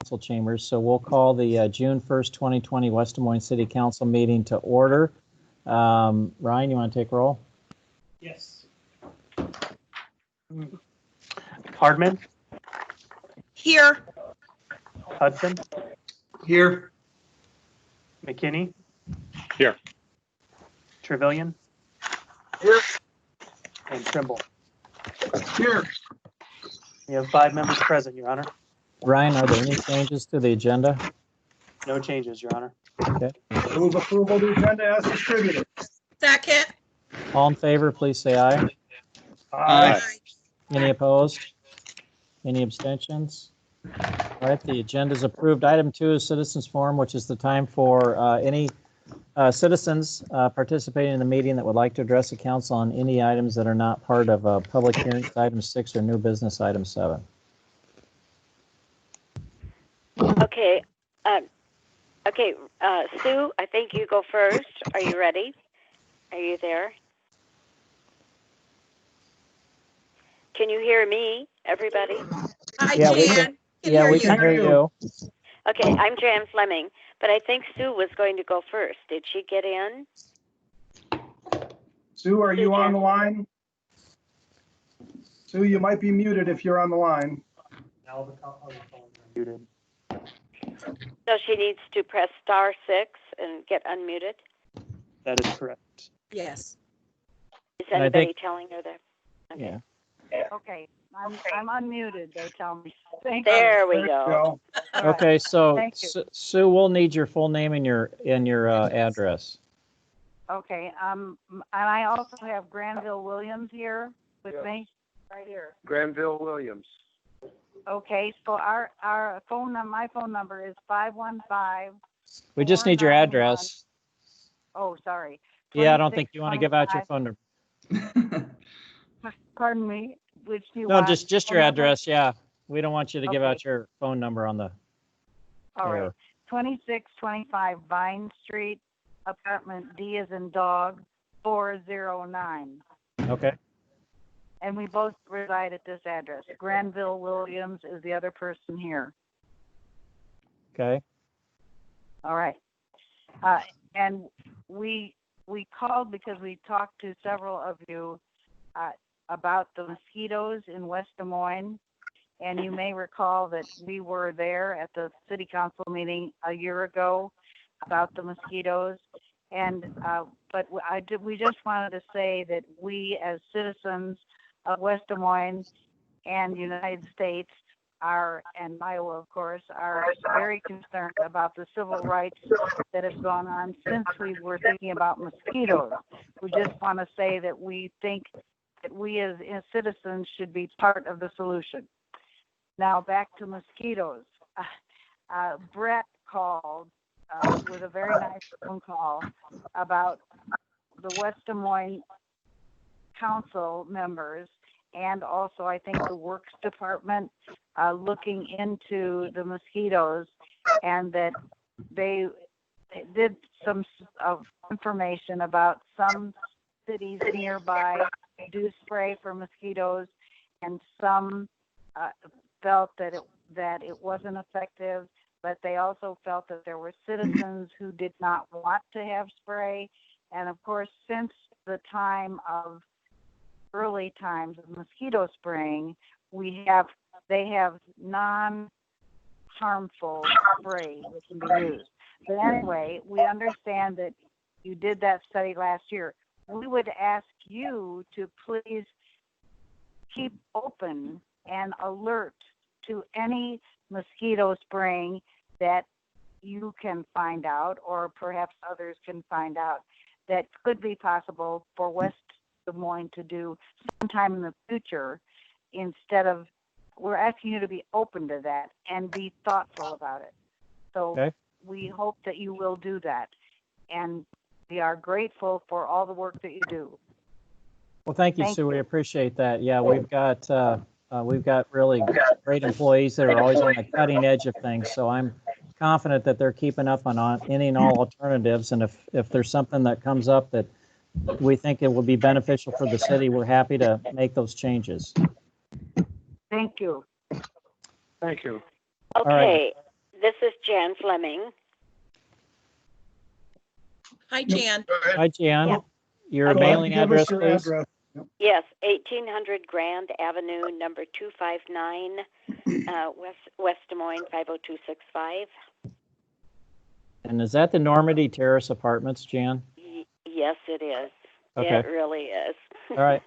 council chambers. So we'll call the June 1st, 2020 West Des Moines City Council meeting to order. Ryan, you want to take roll? Yes. Hardman? Here. Hudson? Here. McKinney? Here. Trevelyan? Here. And Trimble. Here. You have 5 members present, Your Honor. Ryan, are there any changes to the agenda? No changes, Your Honor. Okay. Move approval of the agenda as distributed. Second. All in favor, please say aye. Aye. Any opposed? Any abstentions? All right, the agenda is approved. Item 2 is citizens forum, which is the time for any citizens participating in the meeting that would like to address the council on any items that are not part of public hearings, item 6 or new business, item 7. Okay. Sue, I think you go first. Are you ready? Are you there? Can you hear me, everybody? I Yeah, we can. we can hear you. Okay, I'm Jan Fleming, but I think Sue was going to go first. Did she get in? Sue, are you on the line? Sue, you might be muted if you're on the line. Now the phones are muted. So she needs to press *6 and get unmuted. That is correct. Yes. Is And I anybody think- telling her that? Okay. Yeah. Okay, I'm unmuted, they tell me. Thank There we There you go. All right. Okay, so Thank you. Sue, we'll need your full name and your address. Okay, and I also have Granville Williams here with me, right here. Granville Williams. Okay, so our phone number, my phone number is 515. We just need your 491. address. Oh, sorry. Yeah, I don't think you want to give out your 2625. phone number. Pardon me, which do you No, want? just your Phone number? address. Yeah, we don't want you to give Okay. out your phone number on the All right, air. 2625 Vine Street, apartment D as in dog, 409. Okay. And we both reside at this address. Granville Williams is the other person here. Okay. All right. And we called because we talked to several of you about the mosquitoes in West Des Moines. And you may recall that we were there at the city council meeting a year ago about the mosquitoes. And but we just wanted to say that we as citizens of West Des Moines and the United States are, and Iowa of course, are very concerned about the civil rights that have gone on since we were thinking about mosquitoes. We just want to say that we think that we as citizens should be part of the solution. Now back to mosquitoes. Brett called with a very nice phone call about the West Des Moines council members and also I think the works department looking into the mosquitoes, and that they did some information about some cities nearby do spray for mosquitoes, and some felt that it wasn't effective, but they also felt that there were citizens who did not want to have spray. And of course, since the early times of mosquito spraying, they have non-harmful spray that can be used. But anyway, we understand that you did that study last year. We would ask you to please keep open and alert to any mosquito spraying that you can find out, or perhaps others can find out, that could be possible for West Des Moines to do sometime in the future. Instead of, we're asking you to be open to that and be thoughtful about it. So Okay. we hope that you will do that. And we are grateful for all the work that you do. Well, thank you, Thank Sue. We you. appreciate that. Yeah, we've got really great employees that are always on the cutting edge of things. So I'm confident that they're keeping up on any and all alternatives. And if there's something that comes up that we think it will be beneficial for the city, we're happy to make those changes. Thank you. Thank you. Okay. This is Jan Fleming. Hi, Jan. Hi, Jan. Yeah. Your Go ahead and mailing give address, us your please? address. Yes, 1800 Grand Avenue, number 259, West Des Moines, 50265. And is that the Normandy Terrace Apartments, Jan? Yes, it is. Okay. It really is. All right.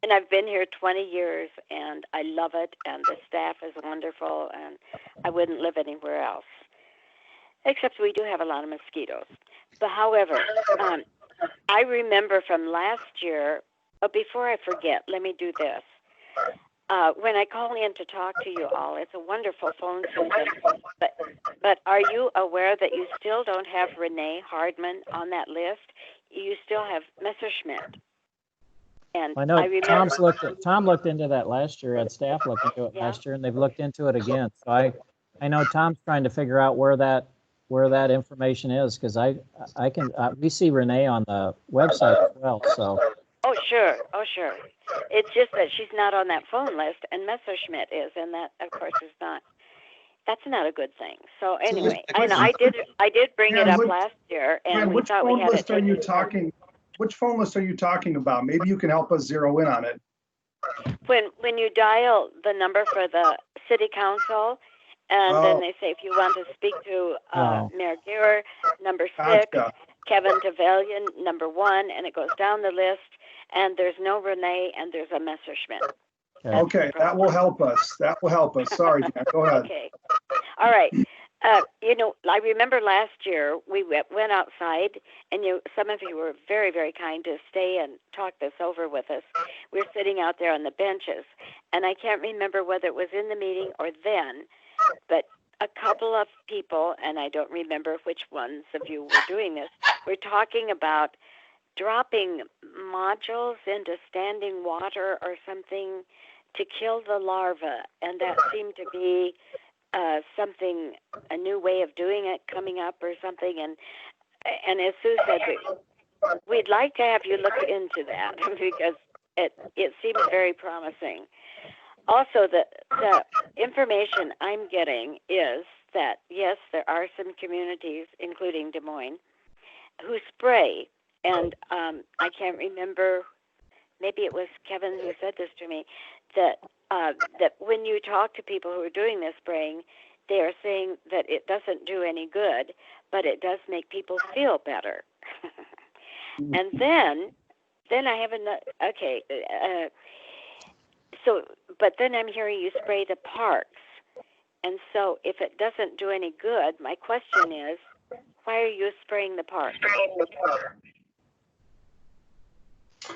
And I've been here 20 years, and I love it, and the staff is wonderful, and I wouldn't live anywhere else. Except we do have a lot of mosquitoes. But however, I remember from last year, before I forget, let me do this. When I call in to talk to you all, it's a wonderful phone system. But are you aware that you still don't have Renee Hardman on that list? You still have Messerschmidt. And I know remember, Tom looked into that last year, had staff look into it Yeah. last year, and they've looked into it again. So I know Tom's trying to figure out where that information is, because we see Renee on the website as well, so. Oh, sure. It's just that she's not on that phone list, and Messerschmidt is, and that, of course, is not. That's not a good thing. So anyway, and I did bring it up last year, and Man, we which thought we phone had it list are you taken. talking? Which phone list are you talking about? Maybe you can help us zero in on it. When you dial the number for the city council, and then they say if you want to speak to Mayor Gear, number 6, Gotcha. Kevin Trevelyan, number 1, and it goes down the list, and there's no Renee, and there's a Messerschmidt. Okay, that will help us. Sorry, Dan, go ahead. Okay. All right. I remember last year we went outside, and some of you were very, very kind to stay and talk this over with us. We were sitting out there on the benches, and I can't remember whether it was in the meeting or then, but a couple of people, and I don't remember which ones of you were doing this, were talking about dropping modules into standing water or something to kill the larva, and that seemed to be a new way of doing it coming up or something. And as Sue said, we'd like to have you look into that because it seems very promising. Also, the information I'm getting is that, yes, there are some communities, including Des Moines, who spray. And I can't remember, maybe it was Kevin who said this to me, that when you talk to people who are doing this spraying, they are saying that it doesn't do any good, but it does make people feel better. And then I have another, okay, but then I'm hearing you spray the parks. And so if it doesn't do any good, my question is, why are you spraying the parks?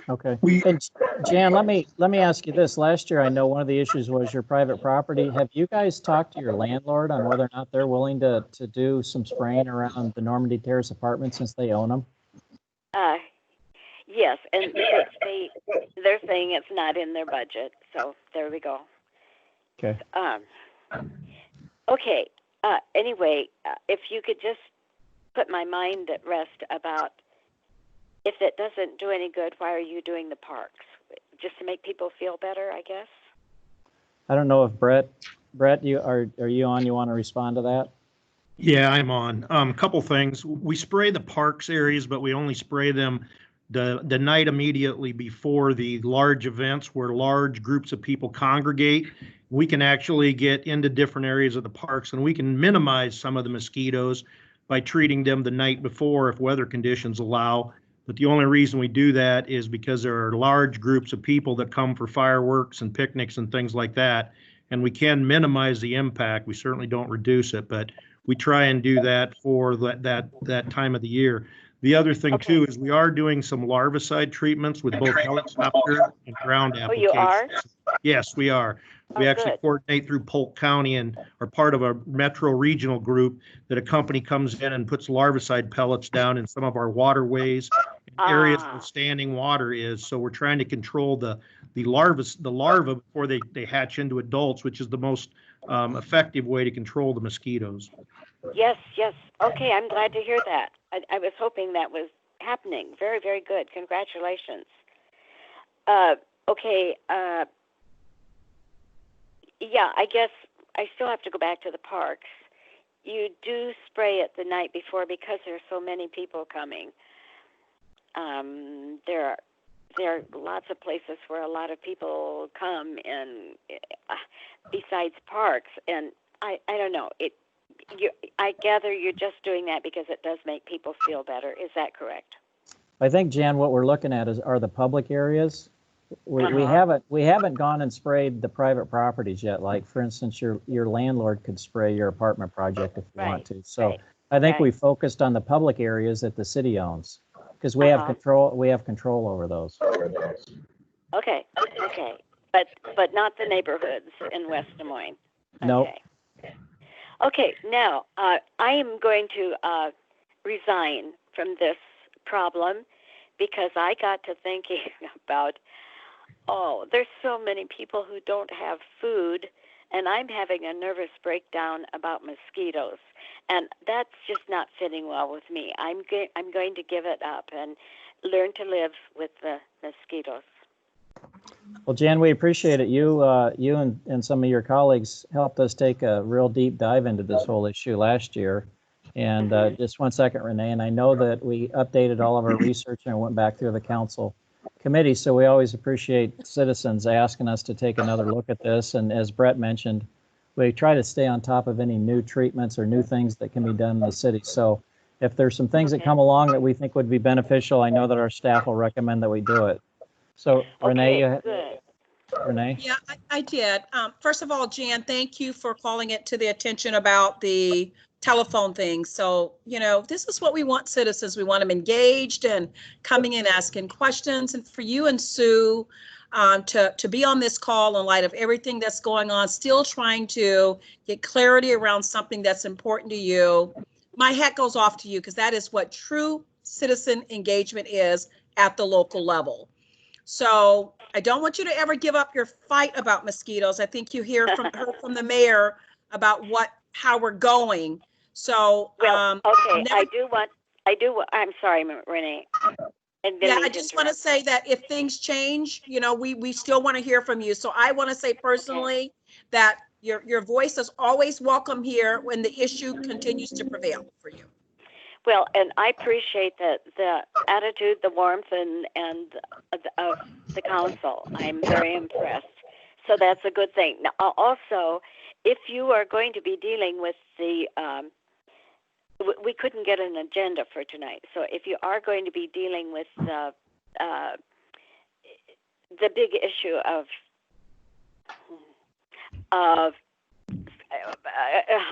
Okay. And Jan, let me ask you this. Last year, I know one of the issues was your private property. Have you guys talked to your landlord on whether or not they're willing to do some spraying around the Normandy Terrace apartments since they own them? Yes, and they're saying it's not in their budget. So there we go. Okay. Okay. Anyway, if you could just put my mind at rest about if it doesn't do any good, why are you doing the parks? Just to make people feel better, I guess? I don't know if Brett, are you on? You want to respond to that? Yeah, I'm on. A couple things. We spray the parks areas, but we only spray them the night immediately before the large events where large groups of people congregate. We can actually get into different areas of the parks, and we can minimize some of the mosquitoes by treating them the night before if weather conditions allow. But the only reason we do that is because there are large groups of people that come for fireworks and picnics and things like that. And we can minimize the impact. We certainly don't reduce it, but we try and do that for that time of the year. The other thing, too, is we are doing some larvicide treatments with both helicopter and ground applications. Oh, you are? Yes, we are. We actually coordinate through Polk County and are part of a metro regional group that a company comes in and puts larvicide pellets down in some of our waterways, areas where standing water is. So we're trying to control the larva before they hatch into adults, which is the most effective way to control the mosquitoes. Yes. Okay, I'm glad to hear that. I was hoping that was happening. Very, very good. Congratulations. Okay. Yeah, I guess I still have to go back to the parks. you do spray it the night before because there are so many people coming. There are lots of places where a lot of people come, and besides parks, and I don't know. I gather you're just doing that because it does make people feel better. Is that correct? I think, Jan, what we're looking at are the public areas. We haven't gone and sprayed the private properties yet. Like, for instance, your landlord could spray your apartment project if you want to. So I think we focused on the public areas that the city owns, because we have control. We have control over those. Okay. But not the neighborhoods in West Des Moines. Nope. Okay. Now I am going to resign from this problem because I got to thinking about, there's so many people who don't have food, and I'm having a nervous breakdown about mosquitoes, and that's just not fitting well with me. I'm going to give it up and learn to live with the mosquitoes. Well, Jan, we appreciate it. You and some of your colleagues helped us take a real deep dive into this whole issue last year. And just one second, Renee, and I know that we updated all of our research and went back through the council committee, so we always appreciate citizens asking us to take another look at this. And as Brett mentioned, we try to stay on top of any new treatments or new things that can be done in the city. So if there's some things that come along that we think would be beneficial, I know that our staff will recommend that we do it. So Renee, Renee? Yeah, I did. First of all, Jan, thank you for calling it to the attention about the telephone thing. So, this is what we want citizens. We want them engaged and coming in, asking questions. And for you and Sue to be on this call in light of everything that's going on, still trying to get clarity around something that's important to you. My hat goes off to you, because that is what true citizen engagement is at the local level. So I don't want you to ever give up your fight about mosquitoes. I think you heard from the mayor about how we're going. So okay, I'm sorry, Renee. Yeah, I just want to say that if things change, we still want to hear from you. So I want to say personally that your voice is always welcome here when the issue continues to prevail for you. Well, and I appreciate the attitude, the warmth, and of the council. I'm very impressed. So that's a good thing. Now, also, if you are going to be dealing with the, we couldn't get an agenda for tonight. So if you are going to be dealing with the big issue of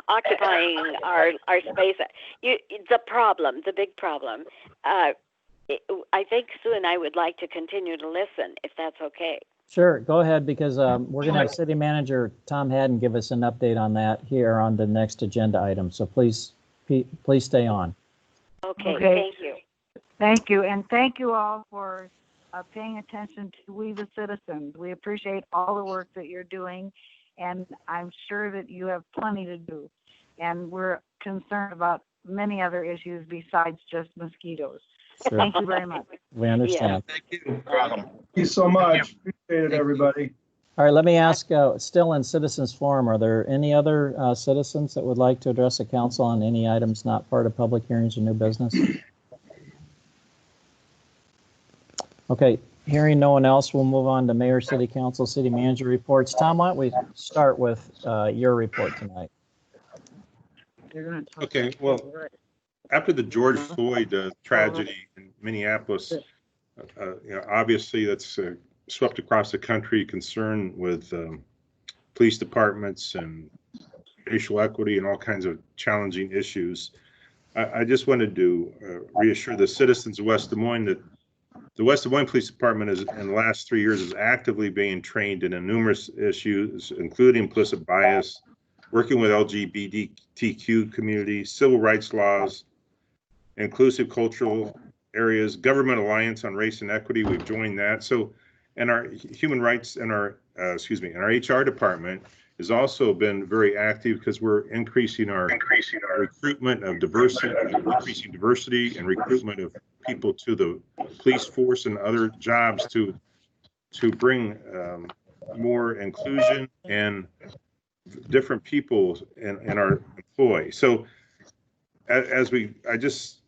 occupying our space, the big problem, I think Sue and I would like to continue to listen, if that's okay. Sure, go ahead, because we're going to have City Manager Tom Hadden give us an update on that here on the next agenda item. So please stay on. Okay. Thank you. Thank you, and thank you all for paying attention to We the Citizens. We appreciate all the work that you're doing, and I'm sure that you have plenty to do. And we're concerned about many other issues besides just mosquitoes. Sure. Thank you very much. We understand. Thank you. Welcome. Thank you so much. Appreciate it, everybody. All right, let me ask, still in Citizens Forum, are there any other citizens that would like to address the council on any items not part of public hearings or new business? Okay, hearing no one else, we'll move on to Mayor, City Council, City Manager reports. Tom, why don't we start with your report tonight? Okay, well, after the George Floyd tragedy in Minneapolis, obviously that's swept across the country, concern with police departments and racial equity and all kinds of challenging issues. I just wanted to reassure the citizens of West Des Moines that the West Des Moines Police Department is, in the last 3 years, is actively being trained in numerous issues, including implicit bias, working with LGBTQ community, civil rights laws, inclusive cultural areas, government alliance on race and equity. We've joined that. So, and our human rights and our HR department has also been very active because we're increasing our recruitment of diversity, increasing diversity and recruitment of people to the police force and other jobs to bring more inclusion and different people in our Floyd. So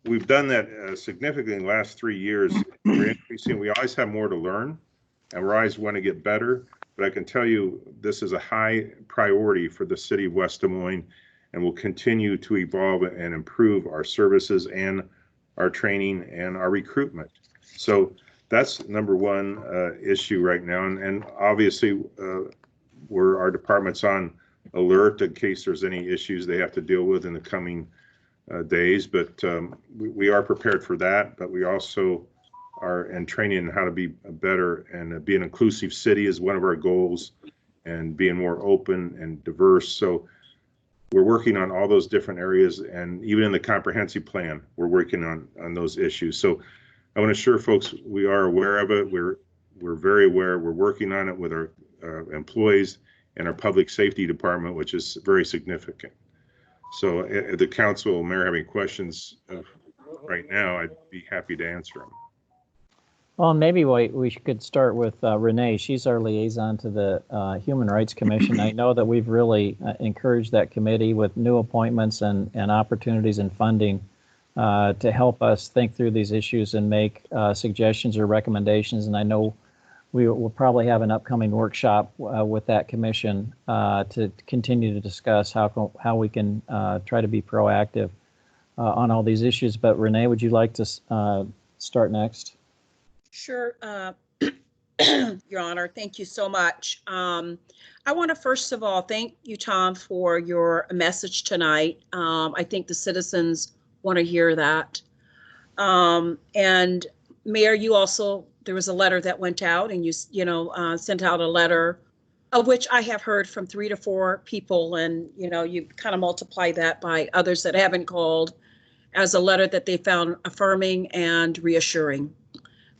we've done that significantly in the last 3 years. We're increasing. We always have more to learn, and we always want to get better. But I can tell you, this is a high priority for the city of West Des Moines, and will continue to evolve and improve our services and our training and our recruitment. So that's number one issue right now. And obviously, our department's on alert in case there's any issues they have to deal with in the coming days. But we are prepared for that. But we also are in training how to be better, and be an inclusive city is one of our goals, and being more open and diverse. So we're working on all those different areas, and even in the comprehensive plan, we're working on those issues. So I want to assure folks we are aware of it. We're very aware. We're working on it with our employees and our public safety department, which is very significant. So if the council, mayor, have any questions right now, I'd be happy to answer them. Well, maybe we could start with Renee. She's our liaison to the Human Rights Commission. I know that we've really encouraged that committee with new appointments and opportunities and funding to help us think through these issues and make suggestions or recommendations. And I know we will probably have an upcoming workshop with that commission to continue to discuss how we can try to be proactive on all these issues. But Renee, would you like to start next? Sure, Your Honor. Thank you so much. I want to first of all thank you, Tom, for your message tonight. I think the citizens want to hear that. And Mayor, you also, there was a letter that went out, and you sent out a letter of which I have heard from 3 to 4 people, and you kind of multiply that by others that haven't called, as a letter that they found affirming and reassuring.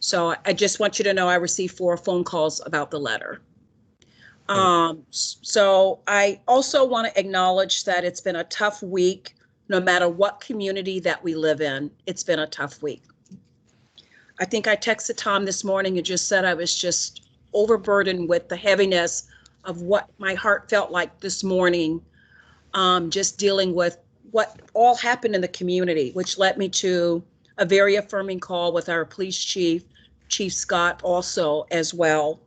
So I just want you to know I received 4 phone calls about the letter. So I also want to acknowledge that it's been a tough week, no matter what community that we live in. It's been a tough week. I think I texted Tom this morning and just said I was just overburdened with the heaviness of what my heart felt like this morning, just dealing with what all happened in the community, which led me to a very affirming call with our police chief, Chief Scott, also as well.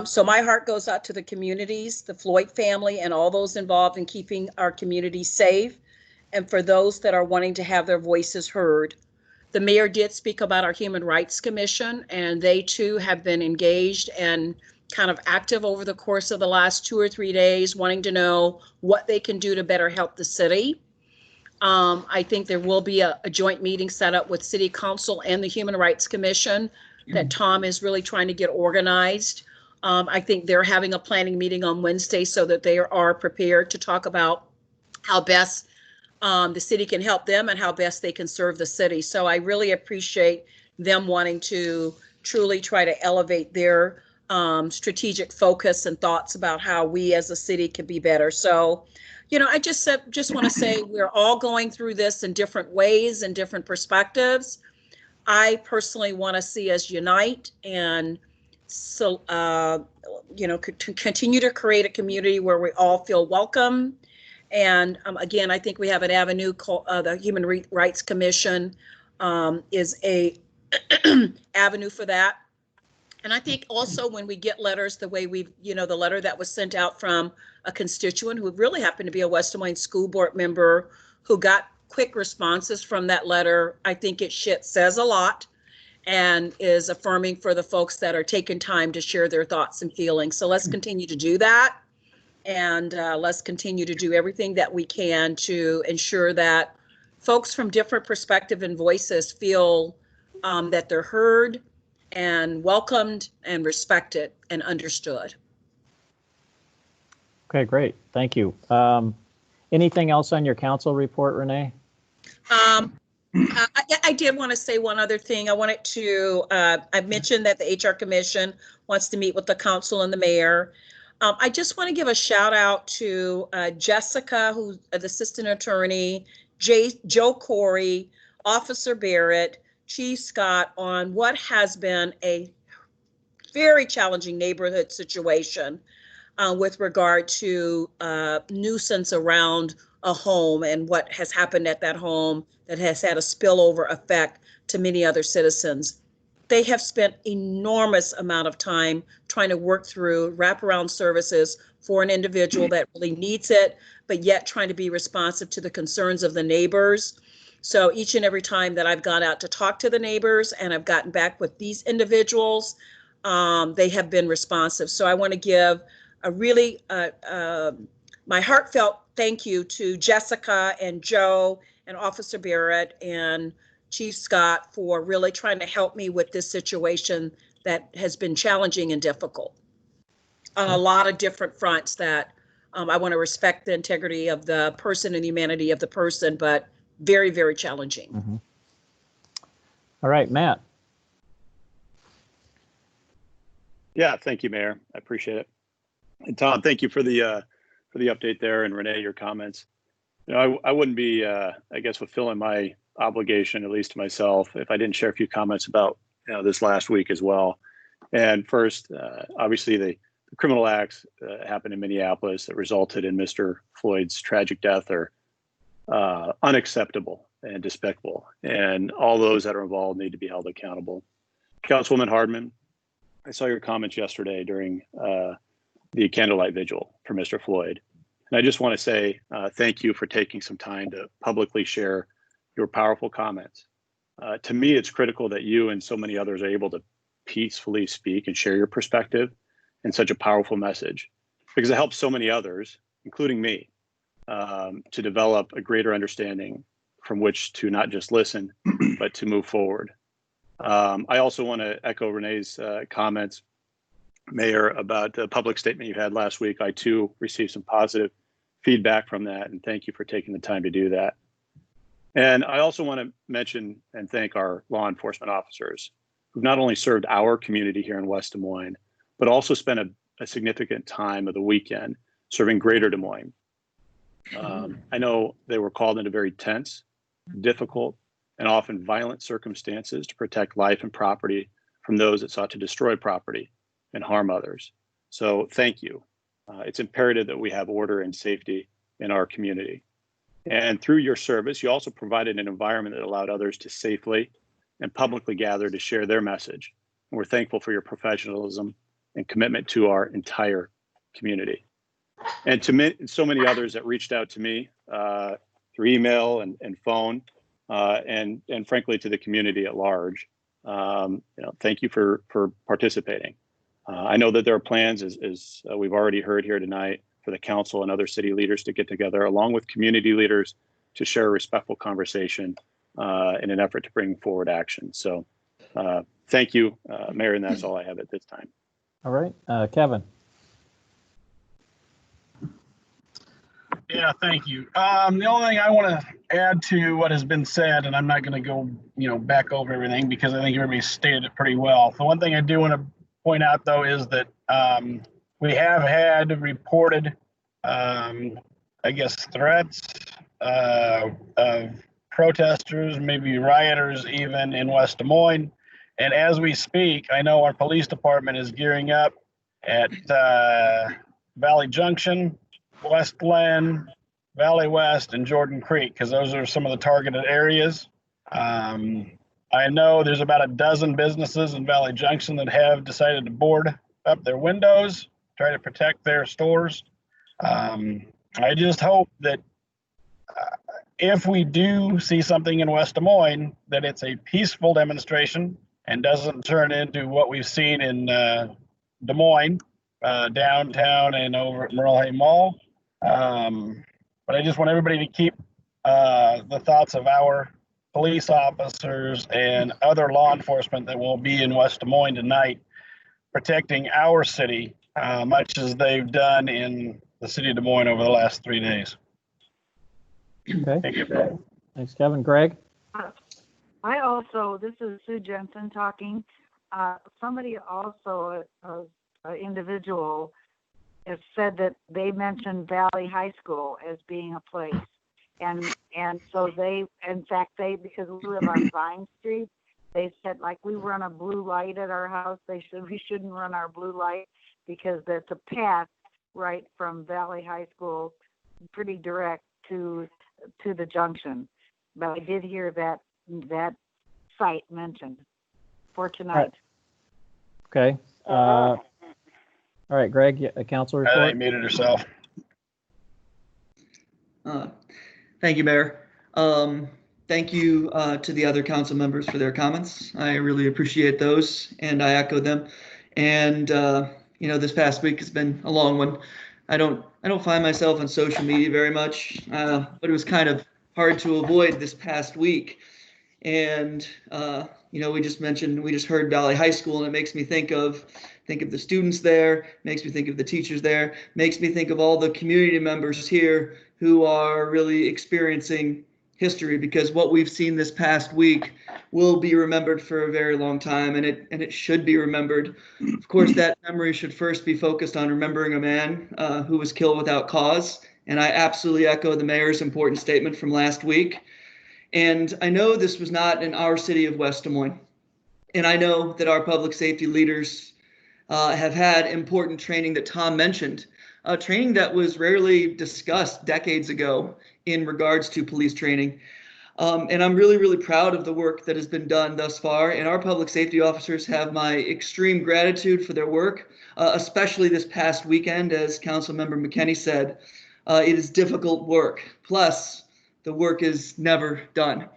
So my heart goes out to the communities, the Floyd family, and all those involved in keeping our community safe, and for those that are wanting to have their voices heard. The mayor did speak about our Human Rights Commission, and they too have been engaged and kind of active over the course of the last 2 or 3 days, wanting to know what they can do to better help the city. I think there will be a joint meeting set up with City Council and the Human Rights Commission that Tom is really trying to get organized. I think they're having a planning meeting on Wednesday so that they are prepared to talk about how best the city can help them and how best they can serve the city. So I really appreciate them wanting to truly try to elevate their strategic focus and thoughts about how we as a city can be better. So, I just want to say we're all going through this in different ways and different perspectives. I personally want to see us unite and so, continue to create a community where we all feel welcome. And again, I think we have an avenue called the Human Rights Commission is a avenue for that. And I think also when we get letters the way we've, the letter that was sent out from a constituent who really happened to be a West Des Moines school board member who got quick responses from that letter, I think it says a lot and is affirming for the folks that are taking time to share their thoughts and feelings. So let's continue to do that. And let's continue to do everything that we can to ensure that folks from different perspectives and voices feel that they're heard and welcomed and respected and understood. Okay, great. Thank you. Anything else on your council report, Renee? I did want to say one other thing. I wanted to, I've mentioned that the HR Commission wants to meet with the council and the mayor. I just want to give a shout out to Jessica, who's the assistant attorney, Joe Corey, Officer Barrett, Chief Scott, on what has been a very challenging neighborhood situation with regard to nuisance around a home and what has happened at that home that has had a spillover effect to many other citizens. They have spent enormous amount of time trying to work through wraparound services for an individual that really needs it, but yet trying to be responsive to the concerns of the neighbors. So each and every time that I've gone out to talk to the neighbors and I've gotten back with these individuals, they have been responsive. So I want to give a really my heartfelt thank you to Jessica and Joe and Officer Barrett and Chief Scott for really trying to help me with this situation that has been challenging and difficult on a lot of different fronts. That I want to respect the integrity of the person and the humanity of the person, but very, very challenging. Mhm. All right, Matt. Yeah, thank you, Mayor. I appreciate it. And Tom, thank you for the update there, and Renee, your comments. You know, I wouldn't be, I guess, fulfilling my obligation, at least to myself, if I didn't share a few comments about this last week as well. And first, obviously, the criminal acts happened in Minneapolis that resulted in Mr. Floyd's tragic death are unacceptable and despicable, and all those that are involved need to be held accountable. Councilwoman Hardman, I saw your comments yesterday during the candlelight vigil for Mr. Floyd. And I just want to say thank you for taking some time to publicly share your powerful comments. To me, it's critical that you and so many others are able to peacefully speak and share your perspective in such a powerful message, because it helps so many others, including me, to develop a greater understanding from which to not just listen, but to move forward. I also want to echo Renee's comments, Mayor, about the public statement you had last week. I too received some positive feedback from that, and thank you for taking the time to do that. And I also want to mention and thank our law enforcement officers who've not only served our community here in West Des Moines, but also spent a significant time of the weekend serving Greater Des Moines. I know they were called into very tense, difficult, and often violent circumstances to protect life and property from those that sought to destroy property and harm others. So thank you. It's imperative that we have order and safety in our community. And through your service, you also provided an environment that allowed others to safely and publicly gather to share their message. And we're thankful for your professionalism and commitment to our entire community. And to so many others that reached out to me through email and phone, and frankly to the community at large. Thank you for participating. I know that there are plans, as we've already heard here tonight, for the council and other city leaders to get together along with community leaders to share a respectful conversation in an effort to bring forward action. So thank you, Mayor, and that's all I have at this time. All right, Kevin. Yeah, thank you. The only thing I want to add to what has been said, and I'm not going to go, back over everything because I think everybody stated it pretty well. The one thing I do want to point out, though, is that we have had reported, I guess, threats of protesters, maybe rioters, even in West Des Moines. And as we speak, I know our police department is gearing up at Valley Junction, West Glen, Valley West, and Jordan Creek, because those are some of the targeted areas. I know there's about a dozen businesses in Valley Junction that have decided to board up their windows, try to protect their stores. I just hope that if we do see something in West Des Moines, that it's a peaceful demonstration and doesn't turn into what we've seen in Des Moines, downtown and over at Merle Hay Mall. But I just want everybody to keep the thoughts of our police officers and other law enforcement that will be in West Des Moines tonight, protecting our city, much as they've done in the city of Des Moines over the last 3 days. Okay. Thank you. Thanks, Kevin. Greg? I also, this is Sue Jensen talking. Somebody also, an individual, has said that they mentioned Valley High School as being a place. And so they, in fact, because we live on Vine Street, they said, like, we run a blue light at our house. We shouldn't run our blue light because there's a path right from Valley High School, pretty direct to the junction. But I did hear that site mentioned for tonight. Okay. All right, Greg, a council I report? think muted herself. Thank you, Mayor. Thank you to the other council members for their comments. I really appreciate those, and I echo them. And this past week has been a long one. I don't find myself on social media very much, but it was kind of hard to avoid this past week. And we just heard Valley High School, and it makes me think of the students there, makes me think of the teachers there, makes me think of all the community members here who are really experiencing history, because what we've seen this past week will be remembered for a very long time, and it should be remembered. Of course, that memory should first be focused on remembering a man who was killed without cause, and I absolutely echo the mayor's important statement from last week. And I know this was not in our city of West Des Moines, and I know that our public safety leaders have had important training that Tom mentioned, training that was rarely discussed decades ago in regards to police training. And I'm really, really proud of the work that has been done thus far. And our public safety officers have my extreme gratitude for their work, especially this past weekend, as Councilmember McKenney said. It is difficult work. Plus, the work is never done.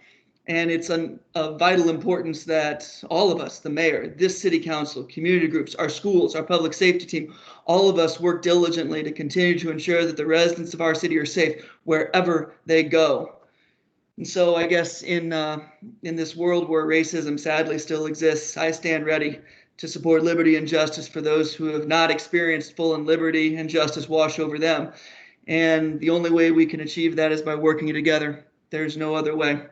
And it's of vital importance that all of us, the mayor, this city council, community groups, our schools, our public safety team, all of us work diligently to continue to ensure that the residents of our city are safe wherever they go. And so I guess in this world where racism sadly still exists, I stand ready to support liberty and justice for those who have not experienced full and liberty and justice wash over them. And the only way we can achieve that is by working together. There's no other way.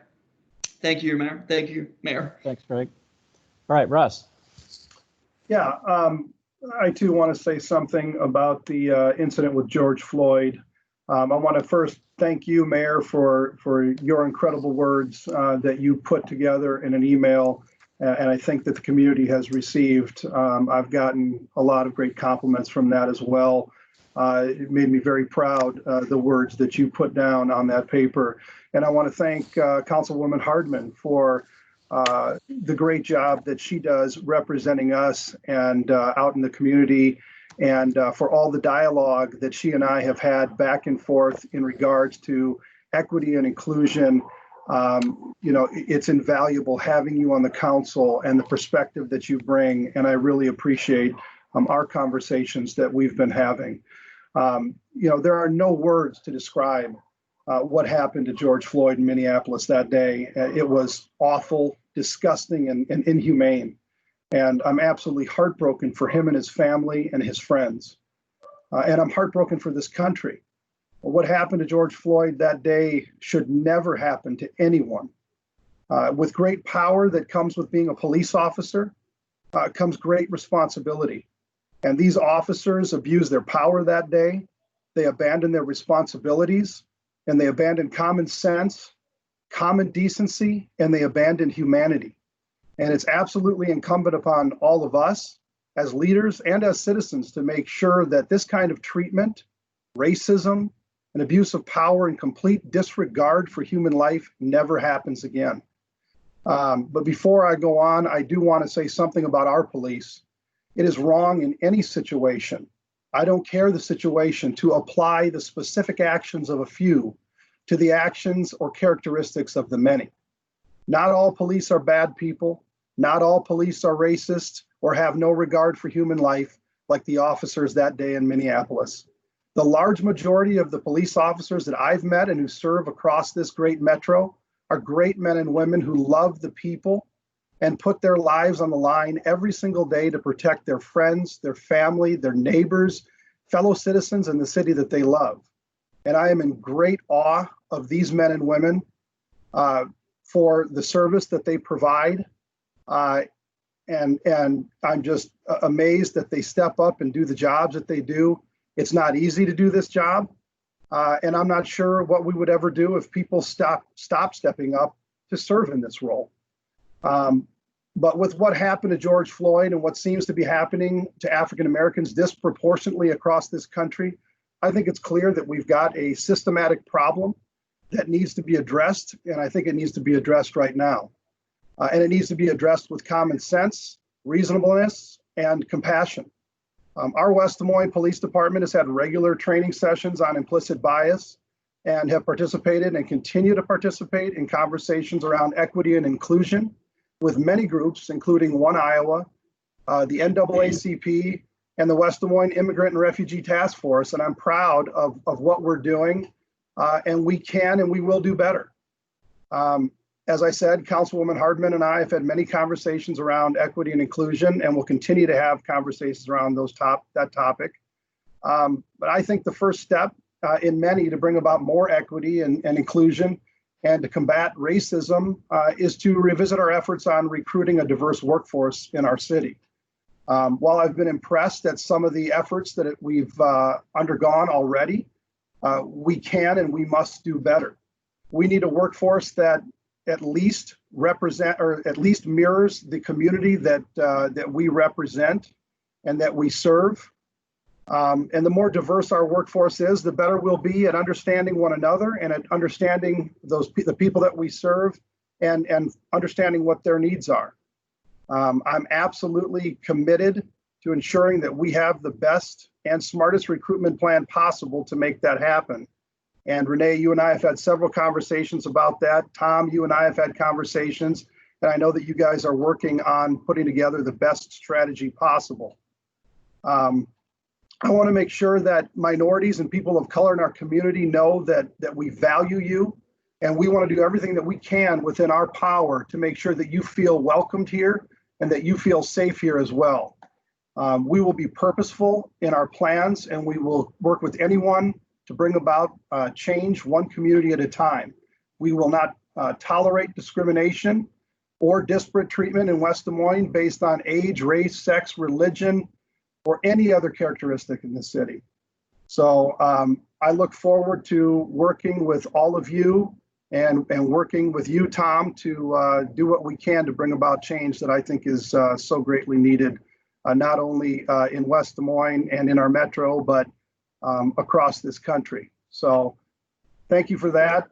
Thank you, Mayor. Thank you, Mayor. Thanks, Greg. All right, Russ. Yeah, I too want to say something about the incident with George Floyd. I want to first thank you, Mayor, for your incredible words that you put together in an email, and I think that the community has received. I've gotten a lot of great compliments from that as well. It made me very proud, the words that you put down on that paper. And I want to thank Councilwoman Hardman for the great job that she does representing us and out in the community, and for all the dialogue that she and I have had back and forth in regards to equity and inclusion. It's invaluable having you on the council and the perspective that you bring, and I really appreciate our conversations that we've been having. There are no words to describe what happened to George Floyd in Minneapolis that day. It was awful, disgusting, and inhumane. And I'm absolutely heartbroken for him and his family and his friends. And I'm heartbroken for this country. What happened to George Floyd that day should never happen to anyone. With great power that comes with being a police officer comes great responsibility. And these officers abused their power that day. They abandoned their responsibilities, and they abandoned common sense, common decency, and they abandoned humanity. And it's absolutely incumbent upon all of us as leaders and as citizens to make sure that this kind of treatment, racism, and abuse of power and complete disregard for human life never happens again. But before I go on, I do want to say something about our police. It is wrong in any situation, I don't care the situation, to apply the specific actions of a few to the actions or characteristics of the many. Not all police are bad people. Not all police are racist or have no regard for human life, like the officers that day in Minneapolis. The large majority of the police officers that I've met and who serve across this great metro are great men and women who love the people and put their lives on the line every single day to protect their friends, their family, their neighbors, fellow citizens in the city that they love. And I am in great awe of these men and women for the service that they provide. And I'm just amazed that they step up and do the jobs that they do. It's not easy to do this job. And I'm not sure what we would ever do if people stop stepping up to serve in this role. But with what happened to George Floyd and what seems to be happening to African Americans disproportionately across this country, I think it's clear that we've got a systematic problem that needs to be addressed, and I think it needs to be addressed right now. And it needs to be addressed with common sense, reasonableness, and compassion. Our West Des Moines Police Department has had regular training sessions on implicit bias and have participated and continue to participate in conversations around equity and inclusion with many groups, including One Iowa, the NAACP, and the West Des Moines Immigrant and Refugee Task Force. And I'm proud of what we're doing, and we can and we will do better. As I said, Councilwoman Hardman and I have had many conversations around equity and inclusion, and we'll continue to have conversations around that topic. But I think the first step in many to bring about more equity and inclusion and to combat racism is to revisit our efforts on recruiting a diverse workforce in our city. While I've been impressed at some of the efforts that we've undergone already, we can and we must do better. We need a workforce that at least mirrors the community that we represent and that we serve. And the more diverse our workforce is, the better we'll be at understanding one another and at understanding the people that we serve and understanding what their needs are. I'm absolutely committed to ensuring that we have the best and smartest recruitment plan possible to make that happen. And Renee, you and I have had several conversations about that. Tom, you and I have had conversations, and I know that you guys are working on putting together the best strategy possible. I want to make sure that minorities and people of color in our community know that we value you, and we want to do everything that we can within our power to make sure that you feel welcomed here and that you feel safe here as well. We will be purposeful in our plans, and we will work with anyone to bring about change one community at a time. We will not tolerate discrimination or disparate treatment in West Des Moines based on age, race, sex, religion, or any other characteristic in the city. So I look forward to working with all of you and working with you, Tom, to do what we can to bring about change that I think is so greatly needed, not only in West Des Moines and in our metro, but across this country. So thank you for that.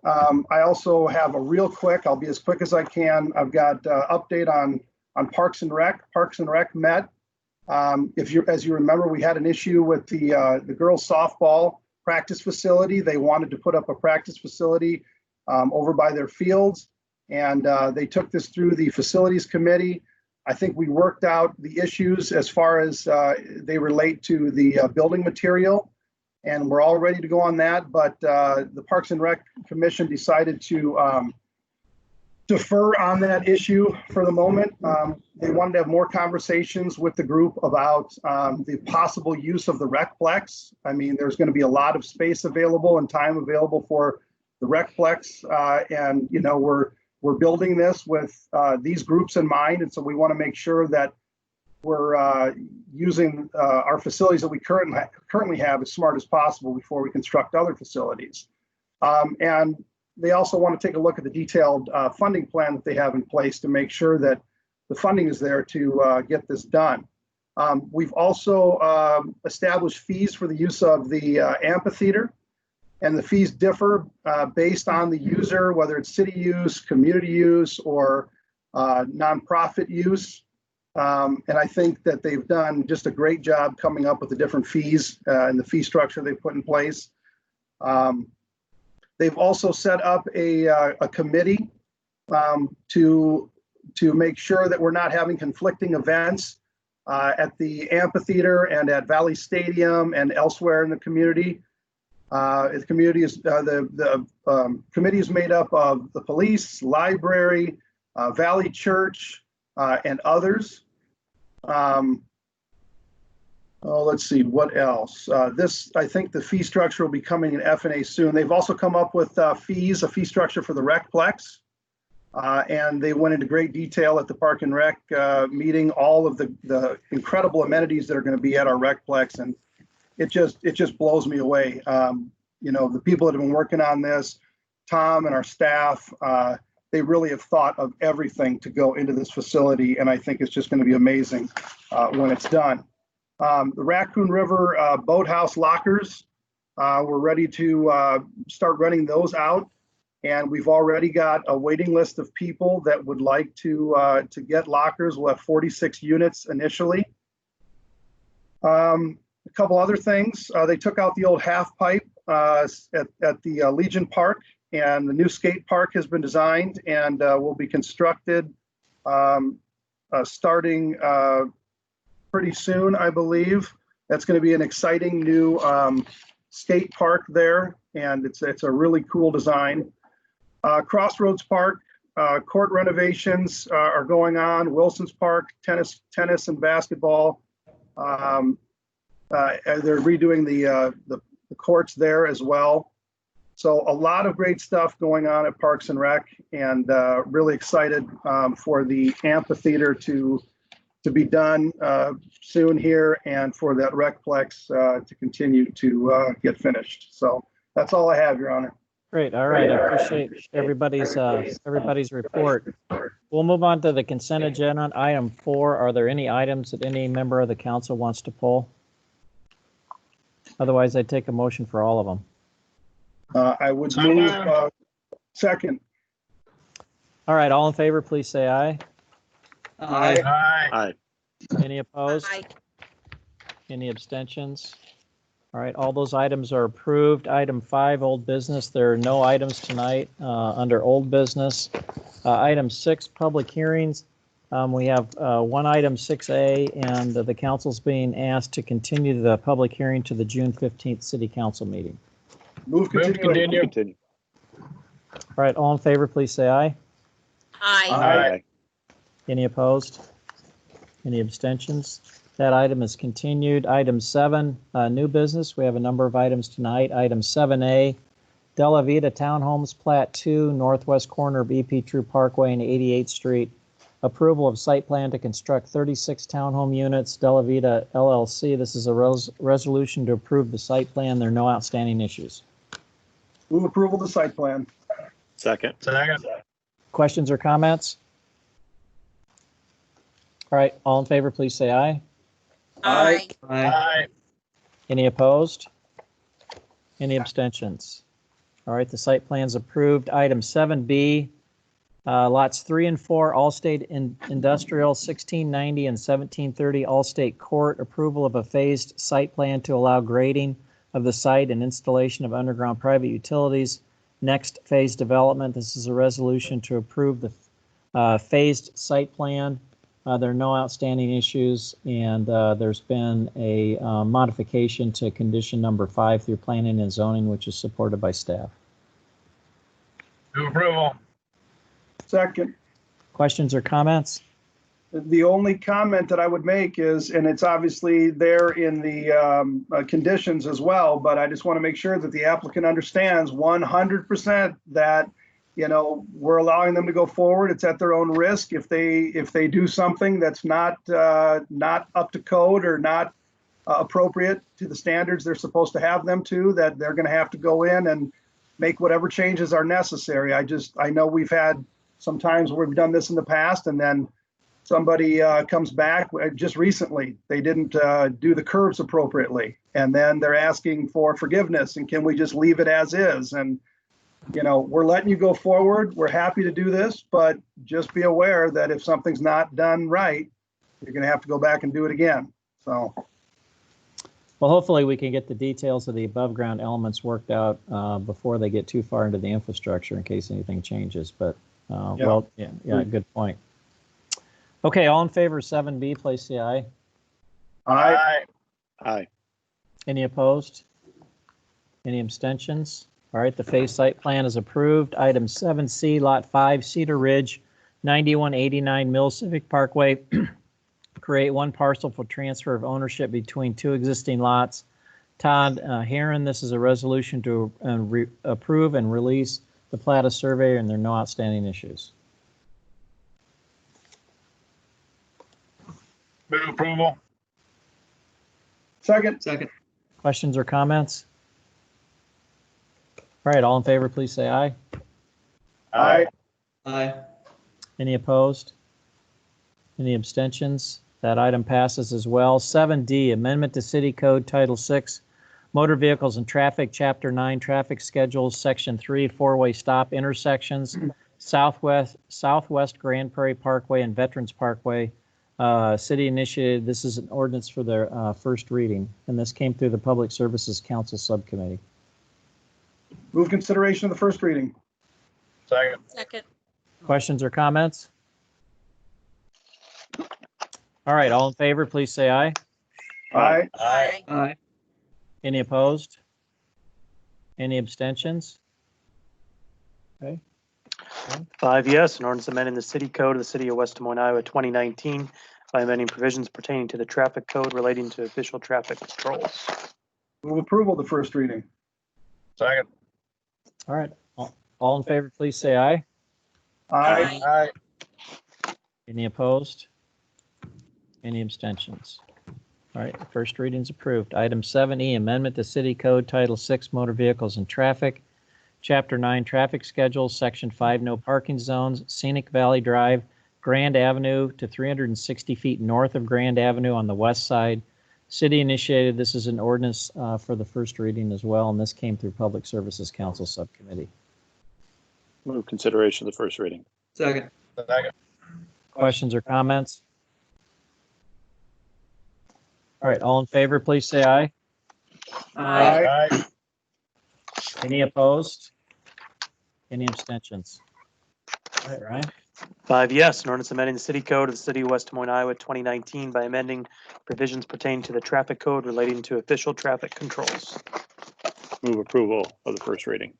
I also have a real quick, I'll be as quick as I can. I've got update on Parks and Rec. Parks and Rec met. As you remember, we had an issue with the girls softball practice facility. They wanted to put up a practice facility over by their fields, and they took this through the facilities committee. I think we worked out the issues as far as they relate to the building material, and we're all ready to go on that. But the Parks and Rec Commission decided to defer on that issue for the moment. They wanted to have more conversations with the group about the possible use of the Recplex. I mean, there's going to be a lot of space available and time available for the Recplex, and you know, we're building this with these groups in mind, and so we want to make sure that we're using our facilities that we currently have as smart as possible before we construct other facilities. And they also want to take a look at the detailed funding plan that they have in place to make sure that the funding is there to get this done. We've also established fees for the use of the amphitheater, and the fees differ based on the user, whether it's city use, community use, or nonprofit use. And I think that they've done just a great job coming up with the different fees and the fee structure they've put in place. They've also set up a committee to make sure that we're not having conflicting events at the amphitheater and at Valley Stadium and elsewhere in the community. The community is the committee is made up of the police, library, Valley Church, and others. Let's see, what else? I think the fee structure will be coming in F&A soon. They've also come up with a fee structure for the Recplex. And they went into great detail at the Park and Rec meeting, all of the incredible amenities that are going to be at our Recplex. And it just blows me away. You know, the people that have been working on this, Tom and our staff, they really have thought of everything to go into this facility. And I think it's just going to be amazing when it's done. The Raccoon River Boathouse lockers, we're ready to start renting those out. And we've already got a waiting list of people that would like to get lockers. We'll have 46 units initially. A couple other things. They took out the old half pipe at the Legion Park, and the new skate park has been designed and will be constructed starting pretty soon, I believe. That's going to be an exciting new skate park there, and it's a really cool design. Crossroads Park, court renovations are going on. Wilson's Park, tennis and basketball. They're redoing the courts there as well. So a lot of great stuff going on at Parks and Rec, and really excited for the amphitheater to be done soon here, and for that Recplex to continue to get finished. So that's all I have, Your Honor. Great. All right. I appreciate everybody's report. We'll move on to the consent agenda. Item 4. Are there any items that any member of the council wants to pull? Otherwise, I take a motion for all of them. I would move second. All right. All in favor, please say aye. Aye. Aye. Any opposed? Aye. Any abstentions? All right, all those items are approved. Item 5, old business. There are no items tonight under old business. Item 6, public hearings. We have one item, 6A, and the council's being asked to continue the public hearing to the June 15th city council meeting. Move continue. Continue. All right, all in favor, please say aye. Aye. Aye. Any opposed? Any abstentions? That item is continued. Item 7, new business. We have a number of items tonight. Item 7A, Della Vita Townhomes Plat 2, northwest corner of EP True Parkway and 88th Street. Approval of site plan to construct 36 townhome units, Della Vita LLC. This is a resolution to approve the site plan. There are no outstanding issues. Move approval of the site plan. Second. Questions or comments? All right, all in favor, please say aye. Aye. Aye. Any opposed? Any abstentions? All right, the site plan's approved. Item 7B, lots 3 and 4, Allstate Industrial, 1690 and 1730 Allstate Court. Approval of a phased site plan to allow grading of the site and installation of underground private utilities. Next phase development. This is a resolution to approve the phased site plan. There are no outstanding issues, and there's been a modification to condition number 5 through planning and zoning, which is supported by staff. Move approval. Second. Questions or comments? The only comment that I would make is, and it's obviously there in the conditions as well, but I just want to make sure that the applicant understands 100% that, you know, we're allowing them to go forward. It's at their own risk. If they do something that's not up to code or not appropriate to the standards they're supposed to have them to, that they're going to have to go in and make whatever changes are necessary. I know we've had some times where we've done this in the past, and then somebody comes back just recently. They didn't do the curves appropriately, and then they're asking for forgiveness. And can we just leave it as is? And you know, we're letting you go forward. We're happy to do this, but just be aware that if something's not done right, you're going to have to go back and do it again. So, Well, hopefully we can get the details of the above ground elements worked out before they get too far into the infrastructure in case anything changes. But well, yeah, good point. Okay, all in favor of 7B, please say aye. Aye. Aye. Any opposed? Any abstentions? All right, the phase site plan is approved. Item 7C, Lot 5, Cedar Ridge, 9189 Mill Civic Parkway. Create one parcel for transfer of ownership between 2 existing lots. Todd Heron, this is a resolution to approve and release the plat of surveyor, and there are no outstanding issues. Move approval. Second. Questions or comments? All right, all in favor, please say aye. Aye. Aye. Any opposed? Any abstentions? That item passes as well. 7D, Amendment to City Code Title 6, Motor Vehicles and Traffic, Chapter 9, Traffic Schedules, Section 3, four-way stop intersections, Southwest Grand Prairie Parkway and Veterans Parkway. City initiated, this is an ordinance for their first reading, and this came through the Public Services Council Subcommittee. Move consideration of the first reading. Second. Second. Questions or comments? All right, all in favor, please say aye. Aye. Aye. Aye. Any opposed? Any abstentions? Okay. 5 yes, an ordinance amending the city code of the city of West Des Moines, Iowa, 2019 by amending provisions pertaining to the traffic code relating to official traffic controls. Move approval of the first reading. Second. All right, all in favor, please say aye. Aye. Aye. Any opposed? Any abstentions? All right, the first reading's approved. Item 7E, Amendment to City Code Title 6, Motor Vehicles and Traffic, Chapter 9, Traffic Schedules, Section 5, No Parking Zones, Scenic Valley Drive, Grand Avenue to 360 feet north of Grand Avenue on the west side. City initiated, this is an ordinance for the first reading as well, and this came through Public Services Council Subcommittee. Move consideration of the first reading. Second. Second. Questions or comments? All right, all in favor, please say aye. Aye. Aye. Any opposed? Any abstentions? All right, Ryan? 5 yes, an ordinance amending the city code of the city of West Des Moines, Iowa, 2019 by amending provisions pertaining to the traffic code relating to official traffic controls. Move approval of the first reading.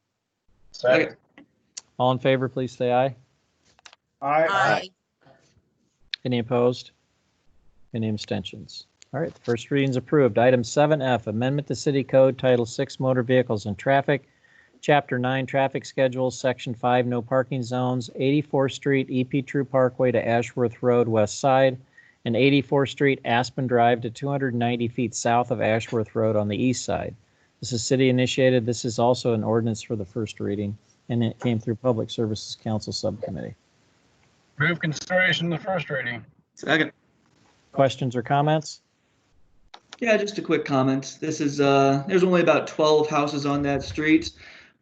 Second. All in favor, please say aye. Aye. Any opposed? Any abstentions? All right, the first reading's approved. Item 7F, Amendment to City Code Title 6, Motor Vehicles and Traffic, Chapter 9, Traffic Schedules, Section 5, No Parking Zones, 84th Street, EP True Parkway to Ashworth Road, West Side, and 84th Street, Aspen Drive to 290 feet south of Ashworth Road on the east side. This is city initiated. This is also an ordinance for the first reading, and it came through Public Services Council Subcommittee. Move consideration of the first reading. Second. Questions or comments? Yeah, just a quick comment. This is, there's only about 12 houses on that street,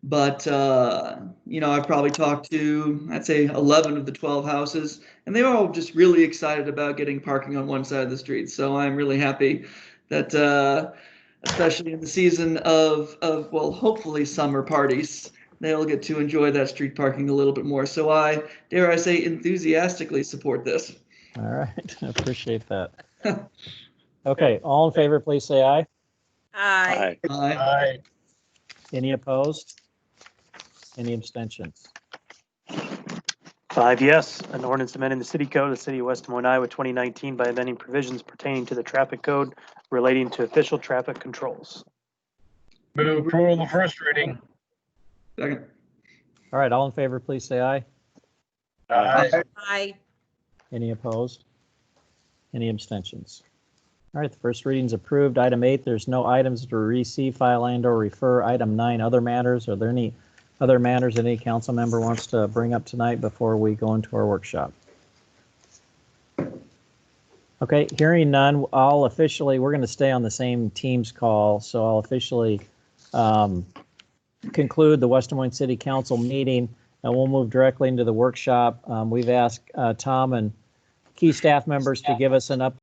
but, I've probably talked to, I'd say 11 of the 12 houses, and they were all just really excited about getting parking on one side of the street. So I'm really happy that, especially in the season of, well, hopefully summer parties, they'll get to enjoy that street parking a little bit more. So I, dare I say, enthusiastically support this. All right, I appreciate that. Okay, all in favor, please say aye. Aye. Aye. Aye. Any opposed? Any abstentions? 5 yes, an ordinance amending the city code of the city of West Des Moines, Iowa, 2019 by amending provisions pertaining to the traffic code relating to official traffic controls. Move approval of the first reading. Second. All right, all in favor, please say aye. Aye. Aye. Any opposed? Any abstentions? All right, the first reading's approved. Item 8, there's no items to receive, file, and/or refer. Item 9, other matters. Are there any other matters that any council member wants to bring up tonight before we go into our workshop? Okay, hearing none, we're going to stay on the same Teams call, so I'll officially conclude the West Des Moines City Council meeting, and we'll move directly into the workshop. We've asked Tom and key staff members to give us an update